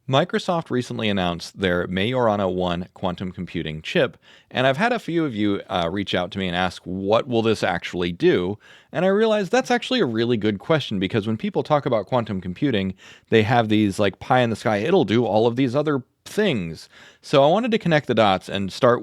Microsoft recently announced their Majorana 1 quantum computing chip, and I've had a few of you reach out to me and ask, what will this actually do? And I realized that's actually a really good question because when people talk about quantum computing, they have these like pie in the sky, it'll do all of these other things. So I wanted to connect the dots and start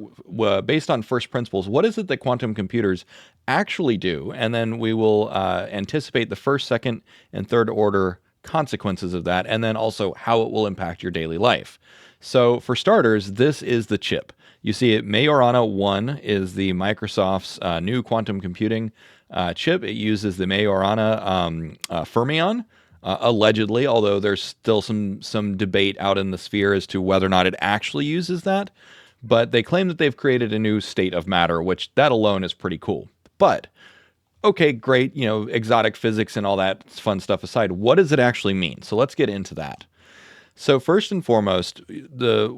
based on first principles. What is it that quantum computers actually do? And then we will anticipate the first, second, and third order consequences of that, and then also how it will impact your daily life. So for starters, this is the chip. You see it, Majorana 1 is the Microsoft's new quantum computing chip. It uses the Majorana fermion, allegedly, although there's still some debate out in the sphere as to whether or not it actually uses that. But they claim that they've created a new state of matter, which that alone is pretty cool. But okay, great, exotic physics and all that fun stuff aside, what does it actually mean? So let's get into that. So first and foremost, where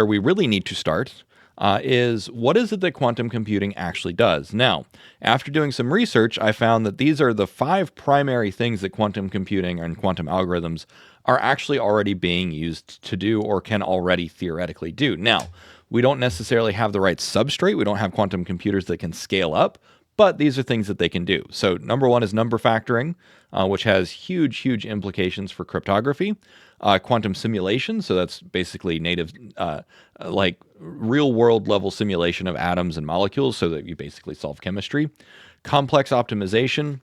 we really need to start is what is it that quantum computing actually does? Now, after doing some research, I found that these are the 5 primary things that quantum computing and quantum algorithms are actually already being used to do or can already theoretically do. Now, we don't necessarily have the right substrate. We don't have quantum computers that can scale up, but these are things that they can do. So number 1 is number factoring, which has huge implications for cryptography. Quantum simulation, so that's basically native, like real world level simulation of atoms and molecules so that you basically solve chemistry. Complex optimization,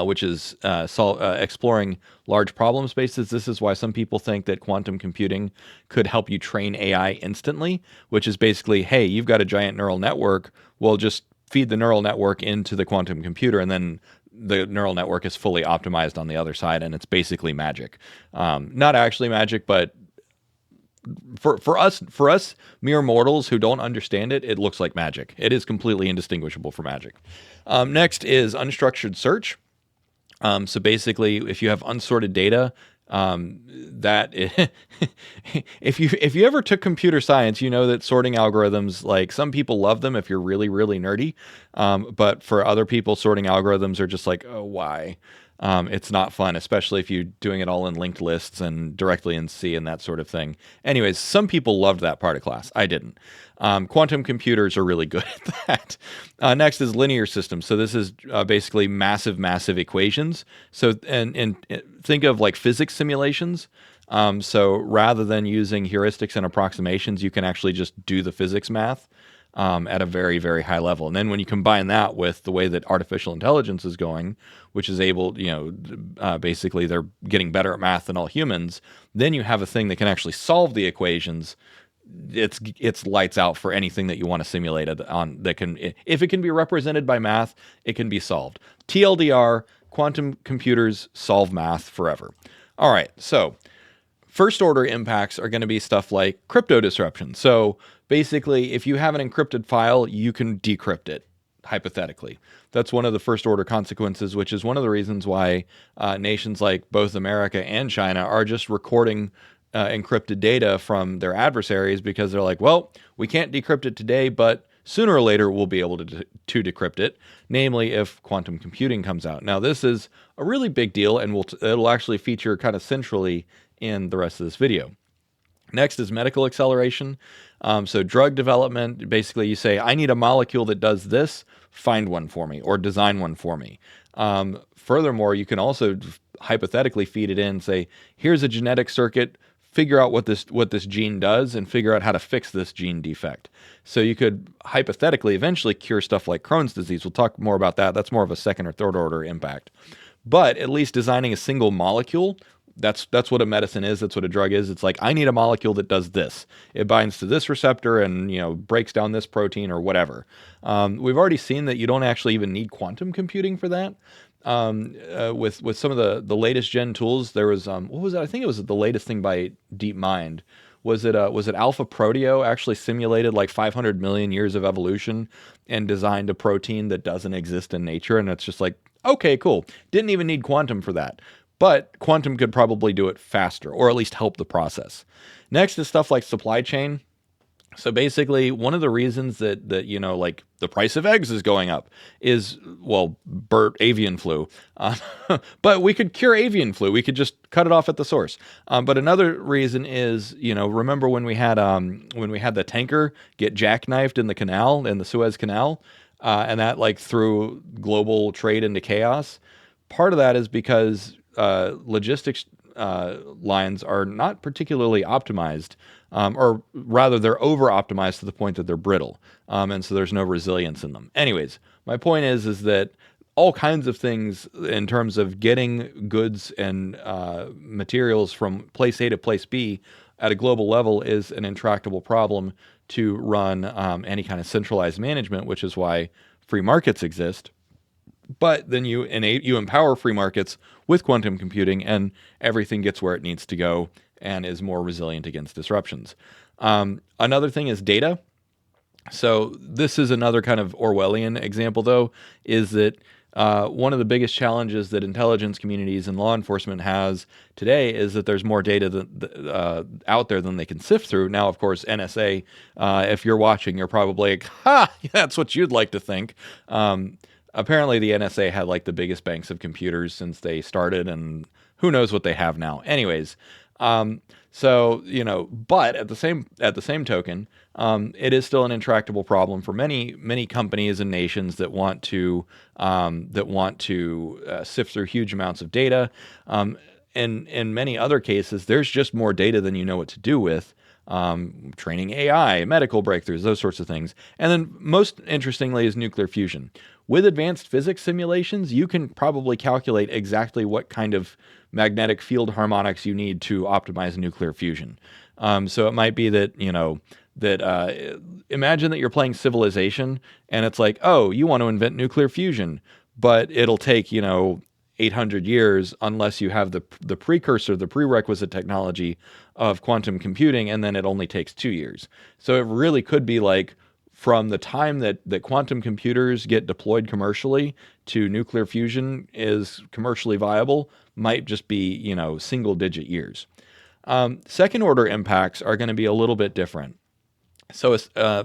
which is exploring large problem spaces. This is why some people think that quantum computing could help you train AI instantly, which is basically, hey, you've got a giant neural network, well, just feed the neural network into the quantum computer, and then the neural network is fully optimized on the other side, and it's basically magic. Not actually magic, but for us mere mortals who don't understand it, it looks like magic. It is completely indistinguishable from magic. Next is unstructured search. So basically, if you have unsorted data, that if you ever took computer science, you know that sorting algorithms, like some people love them if you're really nerdy, but for other people, sorting algorithms are just like, oh, why? It's not fun, especially if you're doing it all in linked lists and directly in C and that sort of thing. Anyways, some people loved that part of class. I didn't. Quantum computers are really good at that. Next is linear systems. So this is basically massive equations. So and think of like physics simulations. So rather than using heuristics and approximations, you can actually just do the physics math at a very high level. And then when you combine that with the way that artificial intelligence is going, which is able, basically they're getting better at math than all humans, then you have a thing that can actually solve the equations. It's lights out for anything that you want to simulate it on. That can, if it can be represented by math, it can be solved. TLDR, quantum computers solve math forever. All right, so first order impacts are going to be stuff like crypto disruption. So basically, if you have an encrypted file, you can decrypt it, hypothetically. That's one of the first order consequences, which is one of the reasons why nations like both America and China are just recording encrypted data from their adversaries, because they're like, well, we can't decrypt it today, but sooner or later we'll be able to decrypt it, namely if quantum computing comes out. Now, this is a really big deal, and it'll actually feature kind of centrally in the rest of this video. Next is medical acceleration. So drug development, basically you say, I need a molecule that does this, find one for me, or design one for me. Furthermore, you can also hypothetically feed it in and say, here's a genetic circuit, figure out what this gene does and figure out how to fix this gene defect. So you could hypothetically eventually cure stuff like Crohn's disease. We'll talk more about that. That's more of a second or third order impact. But at least designing a single molecule, that's what a medicine is. That's what a drug is. It's like, I need a molecule that does this. It binds to this receptor and, breaks down this protein or whatever. We've already seen that you don't actually even need quantum computing for that. With some of the latest gen tools, there was what was it? I think it was the latest thing by DeepMind. Was it Alpha Proteo actually simulated like 500 million years of evolution and designed a protein that doesn't exist in nature? And it's just like, okay, cool. Didn't even need quantum for that. But quantum could probably do it faster, or at least help the process. Next is stuff like supply chain. So basically, one of the reasons that like the price of eggs is going up is, well, avian flu. Uh, but we could cure avian flu. We could just cut it off at the source. But another reason is, remember when we had the tanker get jackknifed in the canal, in the Suez Canal, and that like threw global trade into chaos. Part of that is because logistics lines are not particularly optimized, or rather, they're over optimized to the point that they're brittle, and so there's no resilience in them. Anyways, my point is that all kinds of things in terms of getting goods and materials from place A to place B at a global level is an intractable problem to run any kind of centralized management, which is why free markets exist. But then you empower free markets with quantum computing, and everything gets where it needs to go and is more resilient against disruptions. Another thing is data. So this is another kind of Orwellian example, though, is that one of the biggest challenges that intelligence communities and law enforcement has today is that there's more data out there than they can sift through. Now, of course, NSA, if you're watching, you're probably like, ha, that's what you'd like to think. Apparently, the NSA had like the biggest banks of computers since they started, and who knows what they have now. Anyways, but at the same token, it is still an intractable problem for many companies and nations that want to sift through huge amounts of data. In many other cases, there's just more data than you know what to do with. Training AI, medical breakthroughs, those sorts of things. And then most interestingly is nuclear fusion. With advanced physics simulations, you can probably calculate exactly what kind of magnetic field harmonics you need to optimize nuclear fusion. So it might be that, imagine that you're playing Civilization and it's like, oh, you want to invent nuclear fusion, but it'll take, 800 years unless you have the precursor, the prerequisite technology of quantum computing, and then it only takes 2 years. So it really could be like from the time that quantum computers get deployed commercially to nuclear fusion is commercially viable, might just be, single digit years. Second order impacts are going to be a little bit different. So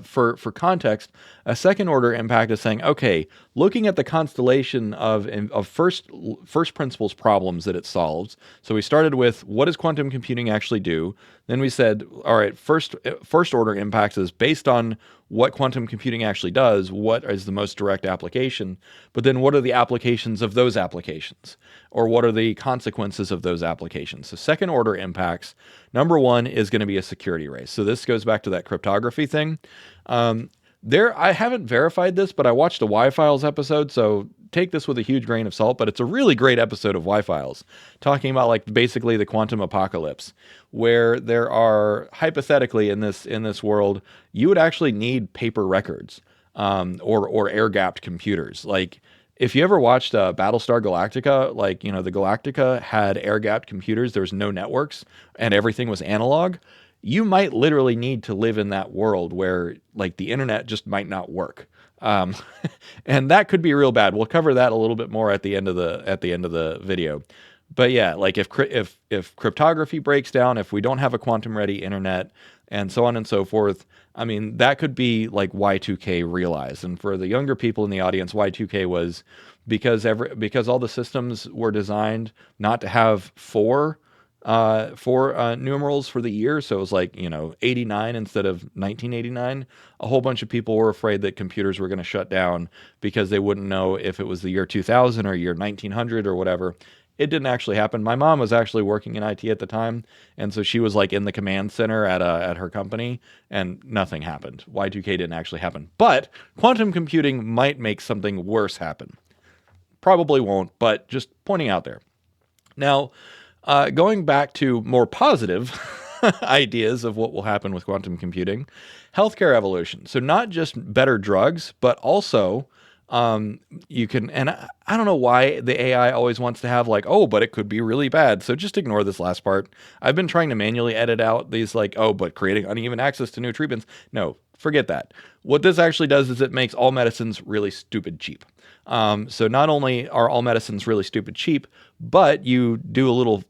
for context, a second order impact is saying, okay, looking at the constellation of first principles problems that it solves. So we started with what does quantum computing actually do? Then we said, all right, first order impacts is based on what quantum computing actually does, what is the most direct application, but then what are the applications of those applications? Or what are the consequences of those applications? So second order impacts, number one is going to be a security race. So this goes back to that cryptography thing. I haven't verified this, but I watched a Y-Files episode, so take this with a huge grain of salt, but it's a really great episode of Y-Files, talking about like basically the quantum apocalypse, where there are hypothetically in this world, you would actually need paper records, or air-gapped computers. Like if you ever watched Battlestar Galactica, like, the Galactica had air-gapped computers, there was no networks, and everything was analog. You might literally need to live in that world where like the internet just might not work. And that could be real bad. We'll cover that a little bit more at the end of the video. But yeah, like if cryptography breaks down, if we don't have a quantum ready internet and so on and so forth, I mean, that could be like Y2K realized. And for the younger people in the audience, Y2K was because all the systems were designed not to have four numerals for the year. So it was like, 89 instead of 1989. A whole bunch of people were afraid that computers were going to shut down because they wouldn't know if it was the year 2000 or year 1900 or whatever. It didn't actually happen. My mom was actually working in IT at the time, and so she was like in the command center at her company, and nothing happened. Y2K didn't actually happen. But quantum computing might make something worse happen. Probably won't, but just pointing out there. Now, going back to more positive ideas of what will happen with quantum computing, healthcare evolution. So not just better drugs, but also you can, and I don't know why the AI always wants to have like, oh, but it could be really bad. So just ignore this last part. I've been trying to manually edit out these like, oh, but creating uneven access to new treatments. No, forget that. What this actually does is it makes all medicines really stupid cheap. So not only are all medicines really stupid cheap, but you do a little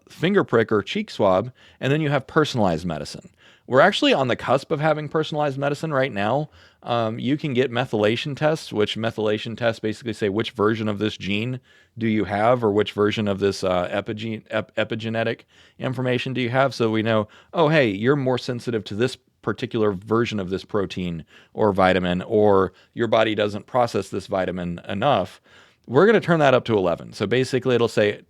finger prick or cheek swab, and then you have personalized medicine. We're actually on the cusp of having personalized medicine right now. You can get methylation tests, which methylation tests basically say which version of this gene do you have, or which version of this epigenetic information do you have. So we know, oh, hey, you're more sensitive to this particular version of this protein or vitamin, or your body doesn't process this vitamin enough. We're going to turn that up to 11. So basically, it'll say,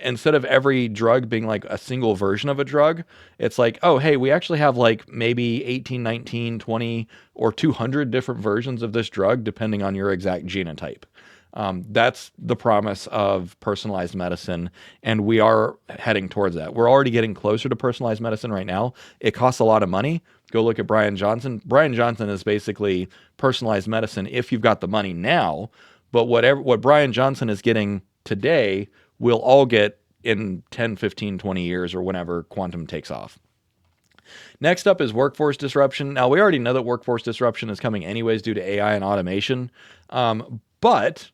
instead of every drug being like a single version of a drug, it's like, oh, hey, we actually have like maybe 18, 19, 20, or 200 different versions of this drug, depending on your exact genotype. That's the promise of personalized medicine, and we are heading towards that. We're already getting closer to personalized medicine right now. It costs a lot of money. Go look at Brian Johnson. Brian Johnson is basically personalized medicine if you've got the money now, but what Brian Johnson is getting today, we'll all get in 10, 15, 20 years or whenever quantum takes off. Next up is workforce disruption. Now, we already know that workforce disruption is coming anyways due to AI and automation. But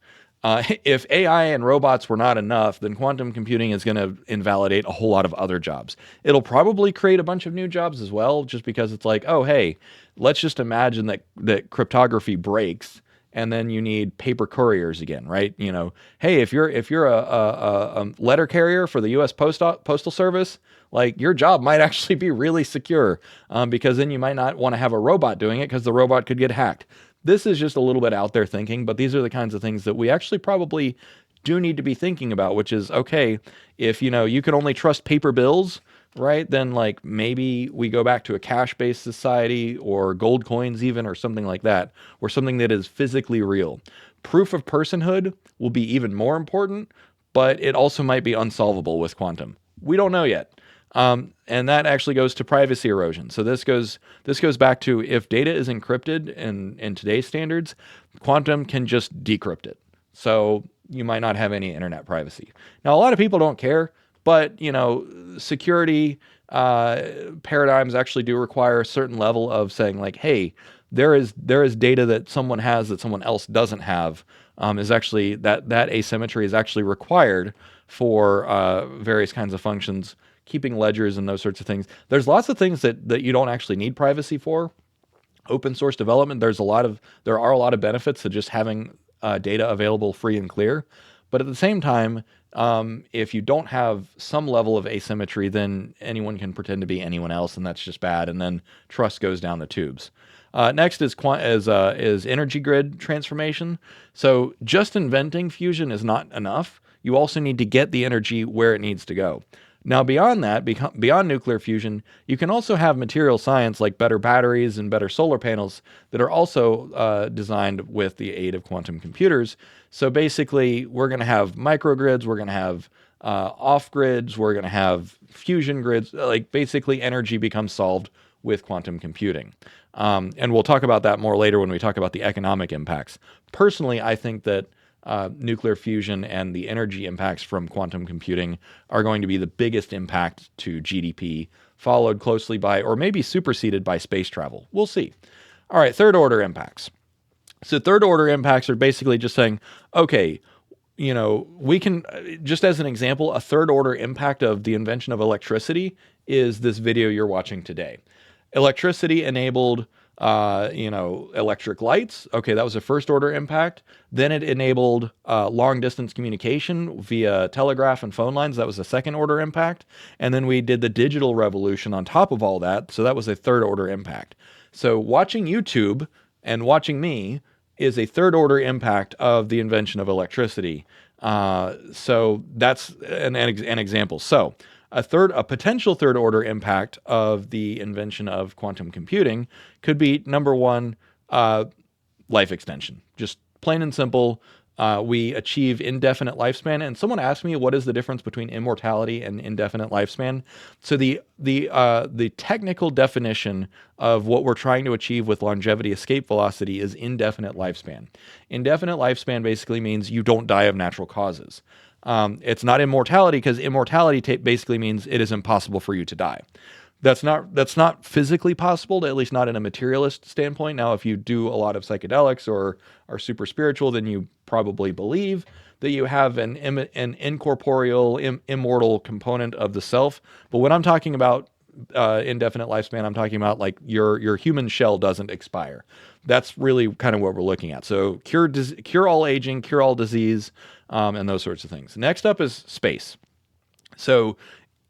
if AI and robots were not enough, then quantum computing is going to invalidate a whole lot of other jobs. It'll probably create a bunch of new jobs as well, just because it's like, oh, hey, let's just imagine that cryptography breaks, and then you need paper couriers again, right? You know, hey, if you're a letter carrier for the U.S. Postal Service, like your job might actually be really secure, because then you might not want to have a robot doing it because the robot could get hacked. This is just a little bit out there thinking, but these are the kinds of things that we actually probably do need to be thinking about, which is, okay, if you can only trust paper bills, right, then like maybe we go back to a cash-based society or gold coins even, or something like that, or something that is physically real. Proof of personhood will be even more important, but it also might be unsolvable with quantum. We don't know yet. And that actually goes to privacy erosion. So this goes back to, if data is encrypted in today's standards, quantum can just decrypt it. So you might not have any internet privacy. Now, a lot of people don't care, but security paradigms actually do require a certain level of saying like, hey, there is data that someone has that someone else doesn't have. Is actually that asymmetry is actually required for various kinds of functions, keeping ledgers and those sorts of things. There's lots of things that you don't actually need privacy for. Open source development, there are a lot of benefits to just having data available free and clear. But at the same time, if you don't have some level of asymmetry, then anyone can pretend to be anyone else, and that's just bad. And then trust goes down the tubes. Next is energy grid transformation. So just inventing fusion is not enough. You also need to get the energy where it needs to go. Now, beyond that, beyond nuclear fusion, you can also have material science like better batteries and better solar panels that are also designed with the aid of quantum computers. So basically, we're going to have microgrids, we're going to have off-grids, we're going to have fusion grids. Like basically, energy becomes solved with quantum computing. And we'll talk about that more later when we talk about the economic impacts. Personally, I think that nuclear fusion and the energy impacts from quantum computing are going to be the biggest impact to GDP, followed closely by, or maybe superseded by, space travel. We'll see. All right, third order impacts. So third order impacts are basically just saying, okay, we can, just as an example, a third order impact of the invention of electricity is this video you're watching today. Electricity enabled electric lights. Okay, that was a first order impact. Then it enabled long distance communication via telegraph and phone lines. That was a second order impact. And then we did the digital revolution on top of all that. So that was a third order impact. So watching YouTube and watching me is a third order impact of the invention of electricity. So that's an example. So a potential third order impact of the invention of quantum computing could be, number one, life extension. Just plain and simple, we achieve indefinite lifespan. And someone asked me, what is the difference between immortality and indefinite lifespan? So the technical definition of what we're trying to achieve with longevity escape velocity is indefinite lifespan. Indefinite lifespan basically means you don't die of natural causes. It's not immortality, because immortality basically means it is impossible for you to die. That's not physically possible, at least not in a materialist standpoint. Now, if you do a lot of psychedelics or are super spiritual, then you probably believe that you have an incorporeal, immortal component of the self. But when I'm talking about indefinite lifespan, I'm talking about like your human shell doesn't expire. That's really kind of what we're looking at. So cure all aging, cure all disease, and those sorts of things. Next up is space. So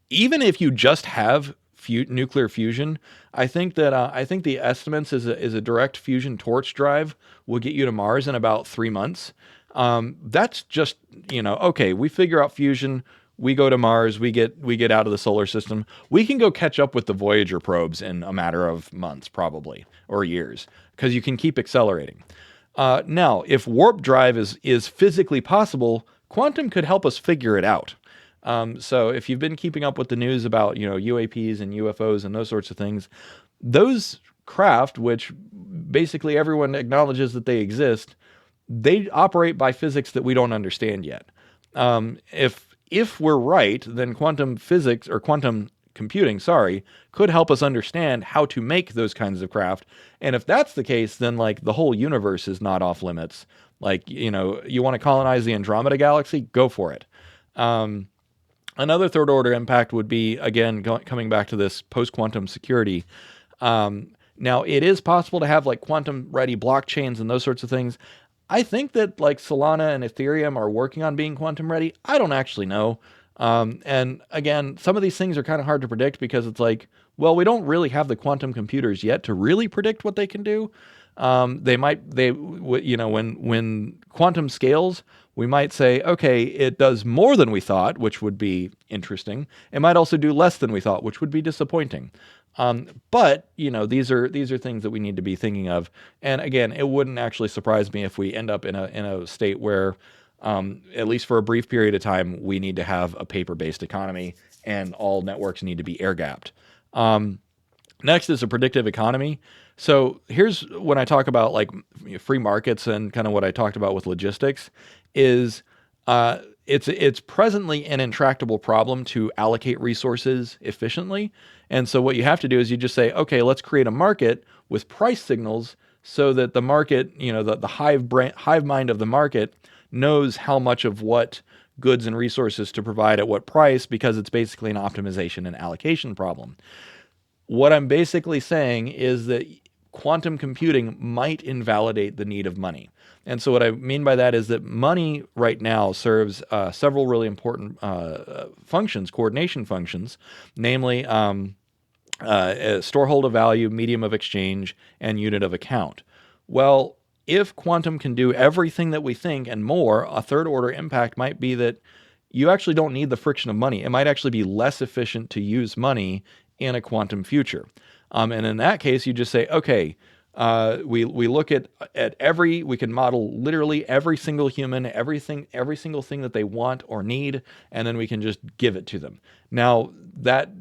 even if you just have nuclear fusion, I think the estimates is a direct fusion torch drive will get you to Mars in about 3 months. That's just, okay, we figure out fusion, we go to Mars, we get out of the solar system. We can go catch up with the Voyager probes in a matter of months, probably, or years, because you can keep accelerating. Now, if warp drive is physically possible, quantum could help us figure it out. So if you've been keeping up with the news about, UAPs and UFOs and those sorts of things, those craft, which basically everyone acknowledges that they exist, they operate by physics that we don't understand yet. If we're right, then quantum physics or quantum computing, could help us understand how to make those kinds of craft. And if that's the case, then like the whole universe is not off limits. Like, you want to colonize the Andromeda galaxy, go for it. Another third order impact would be, again, coming back to this post-quantum security. Now, it is possible to have like quantum ready blockchains and those sorts of things. I think that like Solana and Ethereum are working on being quantum ready. I don't actually know. And again, some of these things are kind of hard to predict because it's like, well, we don't really have the quantum computers yet to really predict what they can do. When quantum scales, we might say, okay, it does more than we thought, which would be interesting. It might also do less than we thought, which would be disappointing. But these are things that we need to be thinking of. And again, it wouldn't actually surprise me if we end up in a state where, at least for a brief period of time, we need to have a paper-based economy and all networks need to be air-gapped. Next is a predictive economy. So here's when I talk about like free markets and kind of what I talked about with logistics is it's presently an intractable problem to allocate resources efficiently. And so what you have to do is you just say, okay, let's create a market with price signals so that the market, the hive mind of the market knows how much of what goods and resources to provide at what price, because it's basically an optimization and allocation problem. What I'm basically saying is that quantum computing might invalidate the need of money. And so what I mean by that is that money right now serves several really important functions, coordination functions, namely storehold of value, medium of exchange, and unit of account. Well, if quantum can do everything that we think and more, a third order impact might be that you actually don't need the friction of money. It might actually be less efficient to use money in a quantum future. And in that case, you just say, okay, we look at we can model literally every single human, every single thing that they want or need, and then we can just give it to them. Now, that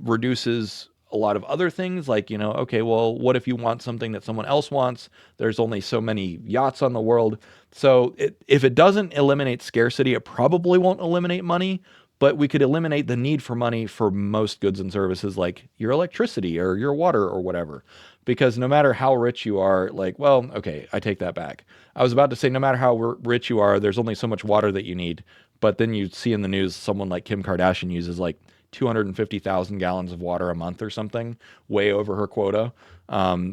reduces a lot of other things like, okay, well, what if you want something that someone else wants? There's only so many yachts on the world. So if it doesn't eliminate scarcity, it probably won't eliminate money. But we could eliminate the need for money for most goods and services like your electricity or your water or whatever. Because no matter how rich you are, like, well, okay, I take that back. I was about to say no matter how rich you are, there's only so much water that you need. But then you see in the news someone like Kim Kardashian uses like 250,000 gallons of water a month or something, way over her quota.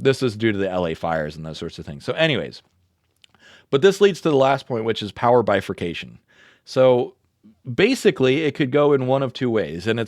This is due to the LA fires and those sorts of things. So anyways, but this leads to the last point, which is power bifurcation. So basically, it could go in one of two ways, and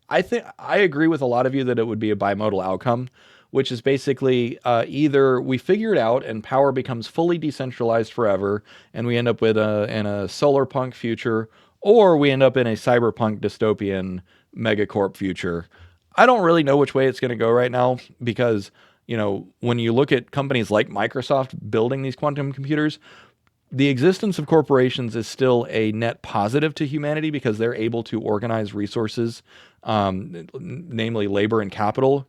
I think I agree with a lot of you that it would be a bimodal outcome, which is basically either we figure it out and power becomes fully decentralized forever, and we end up in a solar punk future, or we end up in a cyberpunk dystopian megacorp future. I don't really know which way it's going to go right now because when you look at companies like Microsoft building these quantum computers, the existence of corporations is still a net positive to humanity because they're able to organize resources, namely labor and capital.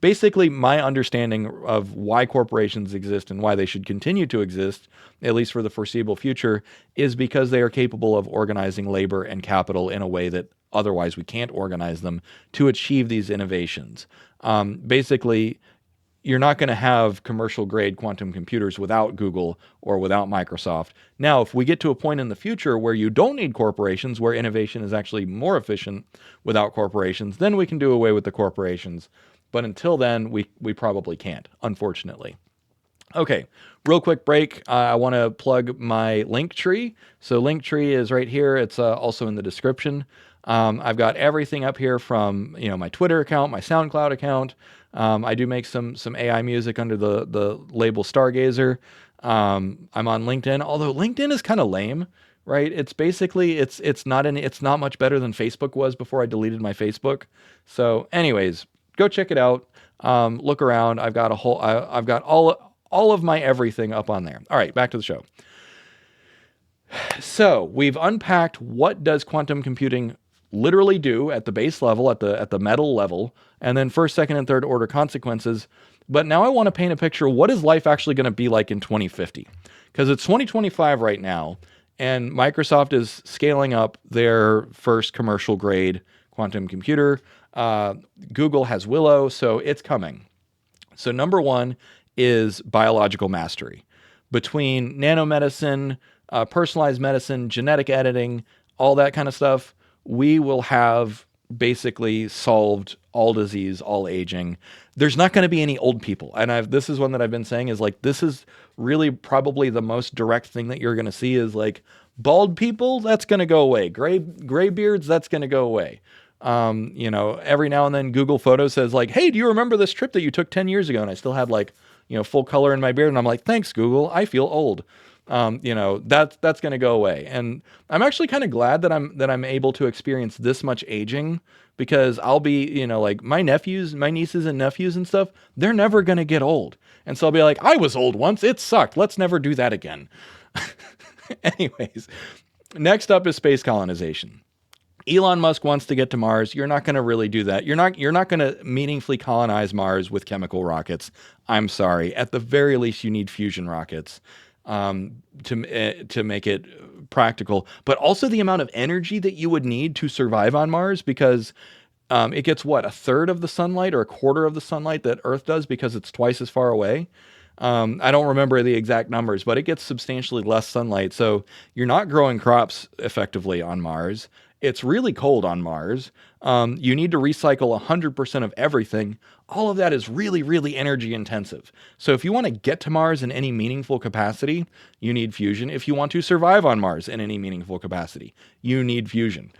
Basically, my understanding of why corporations exist and why they should continue to exist, at least for the foreseeable future, is because they are capable of organizing labor and capital in a way that otherwise we can't organize them to achieve these innovations. Basically, you're not going to have commercial grade quantum computers without Google or without Microsoft. Now, if we get to a point in the future where you don't need corporations, where innovation is actually more efficient without corporations, then we can do away with the corporations. But until then, we probably can't, unfortunately. Okay, real quick break. I want to plug my Linktree. So Linktree is right here. It's also in the description. I've got everything up here from my Twitter account, my SoundCloud account. I do make some AI music under the label Stargazer. I'm on LinkedIn, although LinkedIn is kind of lame, right? It's basically it's not much better than Facebook was before I deleted my Facebook. So, anyways, go check it out. Look around. I've got I've got all of my everything up on there. All right, back to the show. So we've unpacked what does quantum computing literally do at the base level, at the metal level, and then first, second, and third order consequences. But now I want to paint a picture. What is life actually going to be like in 2050? Because it's 2025 right now, and Microsoft is scaling up their first commercial grade quantum computer. Google has Willow, so it's coming. So number one is biological mastery. Between nanomedicine, personalized medicine, genetic editing, all that kind of stuff, we will have basically solved all disease, all aging. There's not going to be any old people. And this is one that I've been saying is like, this is really probably the most direct thing that you're going to see is like bald people, that's going to go away. Gray beards, that's going to go away. Every now and then Google Photos says like, hey, do you remember this trip that you took 10 years ago? And I still had like, full color in my beard. And I'm like, thanks, Google. I feel old. That's going to go away. And I'm actually kind of glad that I'm able to experience this much aging because I'll be, like my nieces and nephews and stuff, they're never going to get old. And so I'll be like, I was old once. It sucked. Let's never do that again. Anyways, next up is space colonization. Elon Musk wants to get to Mars. You're not going to really do that. You're not going to meaningfully colonize Mars with chemical rockets. I'm sorry. At the very least, you need fusion rockets to make it practical. But also the amount of energy that you would need to survive on Mars, because it gets a third of the sunlight or a quarter of the sunlight that Earth does because it's twice as far away. I don't remember the exact numbers, but it gets substantially less sunlight. So you're not growing crops effectively on Mars. It's really cold on Mars. You need to recycle 100% of everything. All of that is really, really energy intensive. So if you want to get to Mars in any meaningful capacity, you need fusion. If you want to survive on Mars in any meaningful capacity, you need fusion.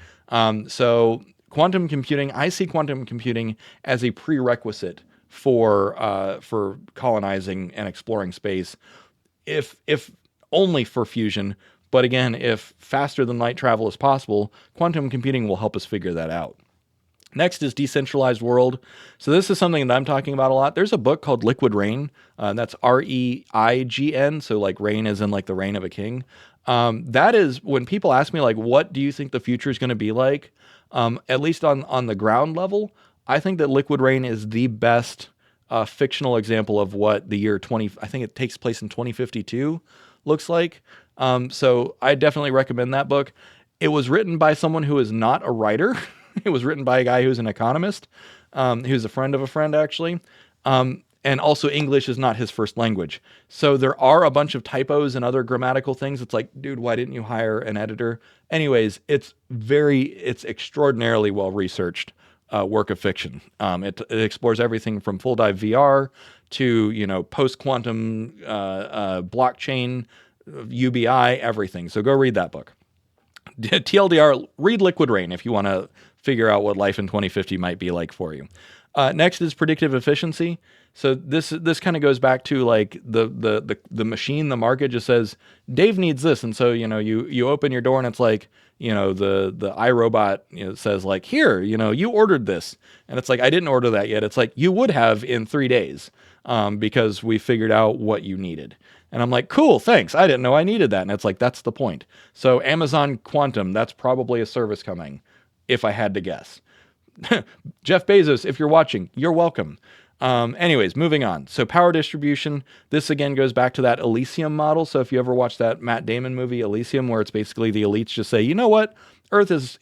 So quantum computing, I see quantum computing as a prerequisite for colonizing and exploring space, if only for fusion. But again, if faster than light travel is possible, quantum computing will help us figure that out. Next is decentralized world. So this is something that I'm talking about a lot. There's a book called Liquid Rain. That's REIGN. So like rain is in like the reign of a king. That is when people ask me like, what do you think the future is going to be like? At least on the ground level, I think that Liquid Rain is the best fictional example of what the year I think it takes place in 2052 looks like. So I definitely recommend that book. It was written by someone who is not a writer. It was written by a guy who's an economist, who's a friend of a friend, actually. And also English is not his first language. So there are a bunch of typos and other grammatical things. It's like, dude, why didn't you hire an editor? Anyways, it's extraordinarily well-researched work of fiction. It explores everything from full dive VR to, post-quantum blockchain, UBI, everything. So go read that book. TLDR, read Liquid Rain if you want to figure out what life in 2050 might be like for you. Next is predictive efficiency. So this kind of goes back to like the machine, the market just says, Dave needs this. And so, you open your door and it's like, the iRobot says like, here, you ordered this. And it's like, I didn't order that yet. It's like, you would have in 3 days because we figured out what you needed. And I'm like, cool, thanks. I didn't know I needed that. And it's like, that's the point. So Amazon Quantum, that's probably a service coming, if I had to guess. Jeff Bezos, if you're watching, you're welcome. Anyways, moving on. So power distribution, this again goes back to that Elysium model. So if you ever watched that Matt Damon movie Elysium, where it's basically the elites just say, you know what, Earth is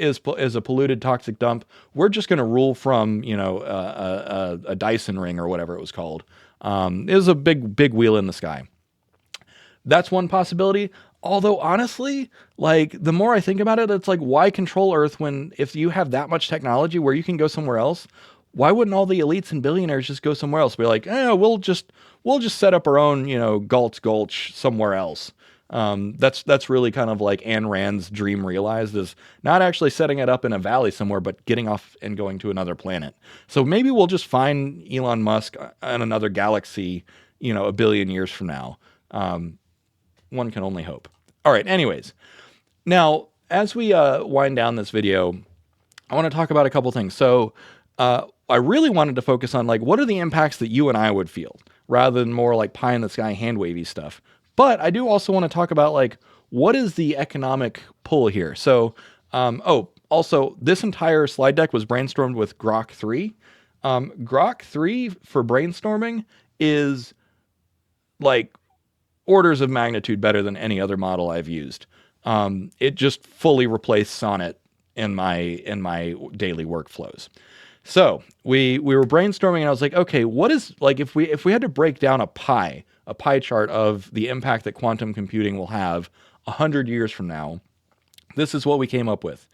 a polluted, toxic dump. We're just going to rule from a Dyson ring or whatever it was called. It was a big wheel in the sky. That's one possibility. Although honestly, like the more I think about it, it's like, why control Earth when if you have that much technology where you can go somewhere else? Why wouldn't all the elites and billionaires just go somewhere else? Be like, we'll just set up our own, Gulch somewhere else. That's really kind of like Ayn Rand's dream realized, is not actually setting it up in a valley somewhere, but getting off and going to another planet. So maybe we'll just find Elon Musk in another galaxy, a billion years from now. One can only hope. All right. Anyways, now as we wind down this video, I want to talk about a couple things. So I really wanted to focus on like, what are the impacts that you and I would feel, rather than more like pie in the sky hand wavy stuff. But I do also want to talk about like, what is the economic pull here? So, also this entire slide deck was brainstormed with Grok 3. Grok 3 for brainstorming is like orders of magnitude better than any other model I've used. It just fully replaced Sonnet in my daily workflows. So we were brainstorming, and I was like, okay, what is like if we had to break down a pie chart of the impact that quantum computing will have 100 years from now, this is what we came up with.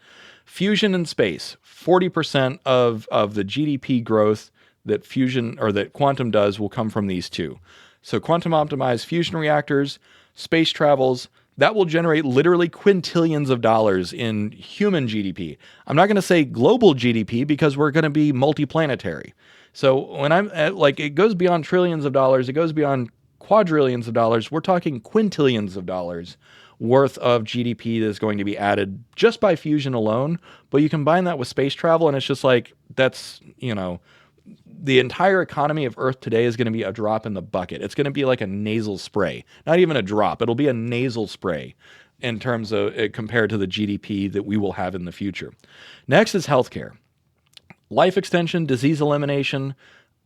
Fusion in space, 40% of the GDP growth that fusion or that quantum does will come from these two. So quantum optimized fusion reactors, space travels, that will generate literally quintillions of dollars in human GDP. I'm not going to say global GDP because we're going to be multiplanetary. So when I'm at, like, it goes beyond trillions of dollars, it goes beyond quadrillions of dollars. We're talking quintillions of dollars worth of GDP that is going to be added just by fusion alone. But you combine that with space travel, and it's just like, that's, the entire economy of Earth today is going to be a drop in the bucket. It's going to be like a nasal spray. Not even a drop. It'll be a nasal spray in terms of compared to the GDP that we will have in the future. Next is healthcare. Life extension, disease elimination,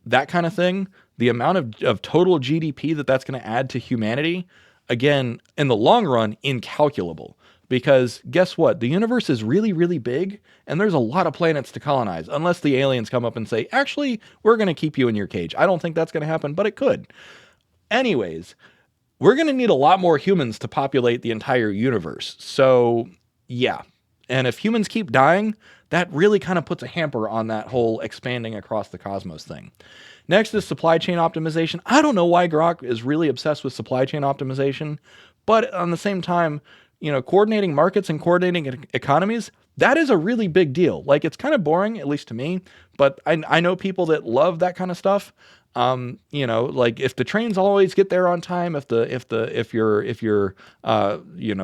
that kind of thing. The amount of total GDP that's going to add to humanity, again, in the long run, incalculable. Because guess what? The universe is really, really big, and there's a lot of planets to colonize, unless the aliens come up and say, actually, we're going to keep you in your cage. I don't think that's going to happen, but it could. Anyways, we're going to need a lot more humans to populate the entire universe. So, yeah. And if humans keep dying, that really kind of puts a hamper on that whole expanding across the cosmos thing. Next is supply chain optimization. I don't know why Grok is really obsessed with supply chain optimization, but on the same time, coordinating markets and coordinating economies, that is a really big deal. Like, it's kind of boring, at least to me, but I know people that love that kind of stuff. Like if the trains always get there on time, if your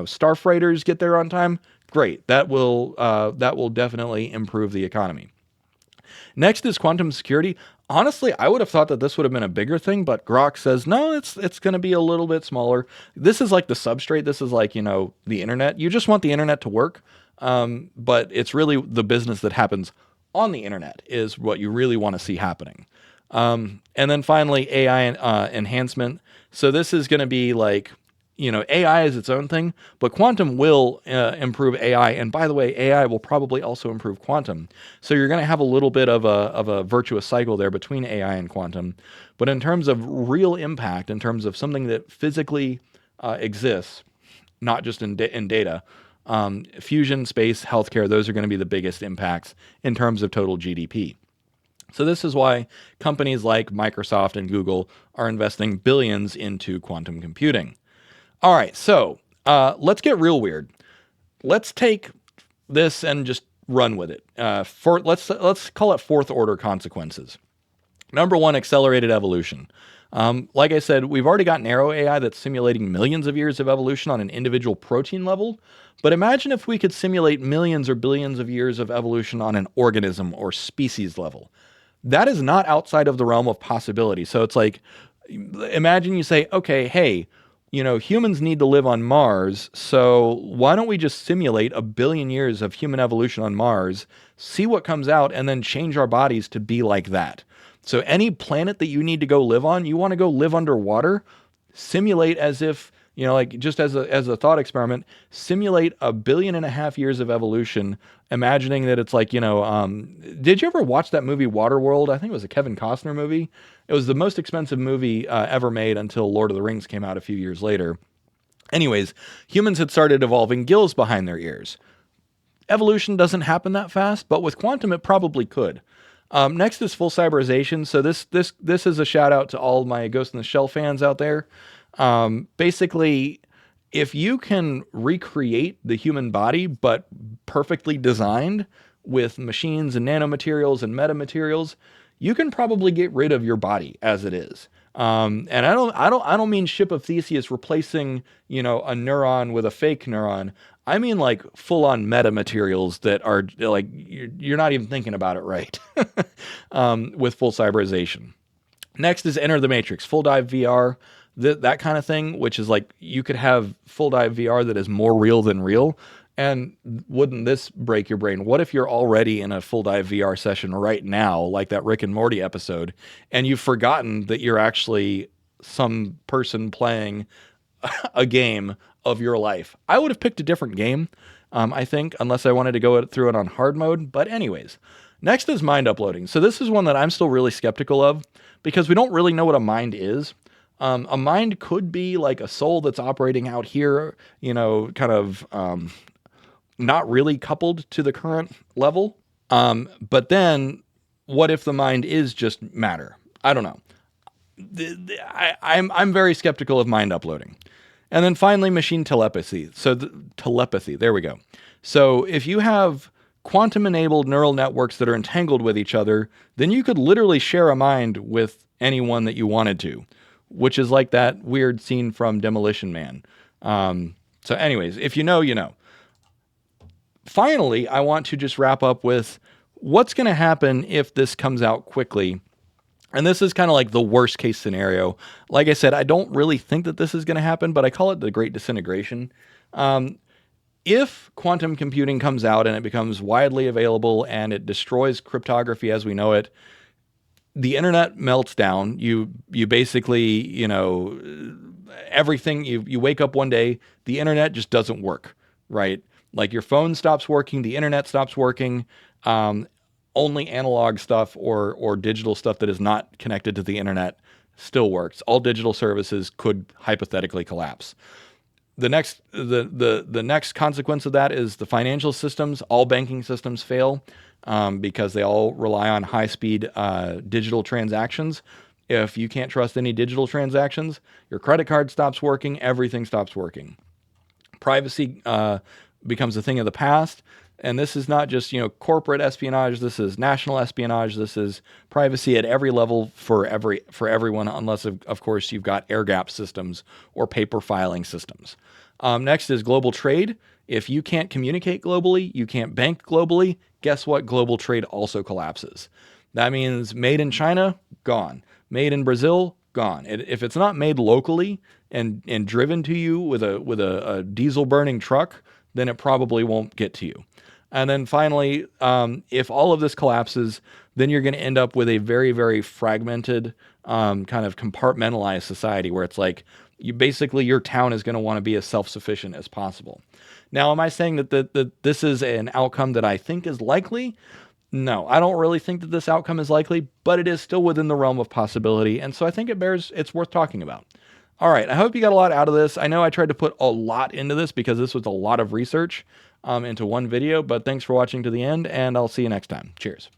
star freighters get there on time, great. That will definitely improve the economy. Next is quantum security. Honestly, I would have thought that this would have been a bigger thing, but Grok says, no, it's going to be a little bit smaller. This is like the substrate. This is like, the internet. You just want the internet to work. But it's really the business that happens on the internet is what you really want to see happening. And then finally, AI enhancement. So this is going to be like, AI is its own thing, but quantum will improve AI. And by the way, AI will probably also improve quantum. So you're going to have a little bit of a virtuous cycle there between AI and quantum. But in terms of real impact, in terms of something that physically exists, not just in data, fusion, space, healthcare, those are going to be the biggest impacts in terms of total GDP. So this is why companies like Microsoft and Google are investing billions into quantum computing. All right, so let's get real weird. Let's take this and just run with it. Let's call it fourth order consequences. Number one, accelerated evolution. Like I said, we've already got narrow AI that's simulating millions of years of evolution on an individual protein level. But imagine if we could simulate millions or billions of years of evolution on an organism or species level. That is not outside of the realm of possibility. So it's like, imagine you say, okay, hey, humans need to live on Mars, so why don't we just simulate a billion years of human evolution on Mars, see what comes out, and then change our bodies to be like that? So any planet that you need to go live on, you want to go live underwater, simulate as if, like just as a thought experiment, simulate a billion and a half years of evolution, imagining that it's like, did you ever watch that movie Waterworld? I think it was a Kevin Costner movie. It was the most expensive movie ever made until Lord of the Rings came out a few years later. Anyways, humans had started evolving gills behind their ears. Evolution doesn't happen that fast, but with quantum, it probably could. Next is full cyberization. So this is a shout out to all my Ghost in the Shell fans out there. Basically, if you can recreate the human body, but perfectly designed with machines and nanomaterials and metamaterials, you can probably get rid of your body as it is. And I don't mean Ship of Theseus replacing, a neuron with a fake neuron. I mean like full on metamaterials that are like, you're not even thinking about it right. With full cyberization. Next is Enter the Matrix, full dive VR, that kind of thing, which is like you could have full dive VR that is more real than real. And wouldn't this break your brain? What if you're already in a full dive VR session right now, like that Rick and Morty episode, and you've forgotten that you're actually some person playing a game of your life? I would have picked a different game, I think, unless I wanted to go through it on hard mode. But anyways, next is mind uploading. So this is one that I'm still really skeptical of because we don't really know what a mind is. A mind could be like a soul that's operating out here, kind of not really coupled to the current level. But then what if the mind is just matter? I don't know. I'm very skeptical of mind uploading. And then finally, machine telepathy. So telepathy, there we go. So if you have quantum-enabled neural networks that are entangled with each other, then you could literally share a mind with anyone that you wanted to, which is like that weird scene from Demolition Man. So anyways, if you know, you know. Finally, I want to just wrap up with what's going to happen if this comes out quickly. And this is kind of like the worst case scenario. Like I said, I don't really think that this is going to happen, but I call it the Great Disintegration. If quantum computing comes out and it becomes widely available and it destroys cryptography as we know it, the internet melts down. You basically, everything, you wake up one day, the internet just doesn't work, right? Like your phone stops working, the internet stops working. Only analog stuff or digital stuff that is not connected to the internet still works. All digital services could hypothetically collapse. The next consequence of that is the financial systems. All banking systems fail because they all rely on high-speed digital transactions. If you can't trust any digital transactions, your credit card stops working, everything stops working. Privacy becomes a thing of the past. And this is not just, corporate espionage. This is national espionage. This is privacy at every level for everyone, unless, of course, you've got air gap systems or paper filing systems. Next is global trade. If you can't communicate globally, you can't bank globally, guess what? Global trade also collapses. That means made in China, gone. Made in Brazil, gone. If it's not made locally and driven to you with a diesel burning truck, then it probably won't get to you. And then finally, if all of this collapses, then you're going to end up with a very, very fragmented, kind of compartmentalized society where it's like your town is going to want to be as self-sufficient as possible. Now, am I saying that this is an outcome that I think is likely? No, I don't really think that this outcome is likely, but it is still within the realm of possibility. And so I think it's worth talking about. All right, I hope you got a lot out of this. I know I tried to put a lot into this because this was a lot of research into one video, but thanks for watching to the end, and I'll see you next time. Cheers.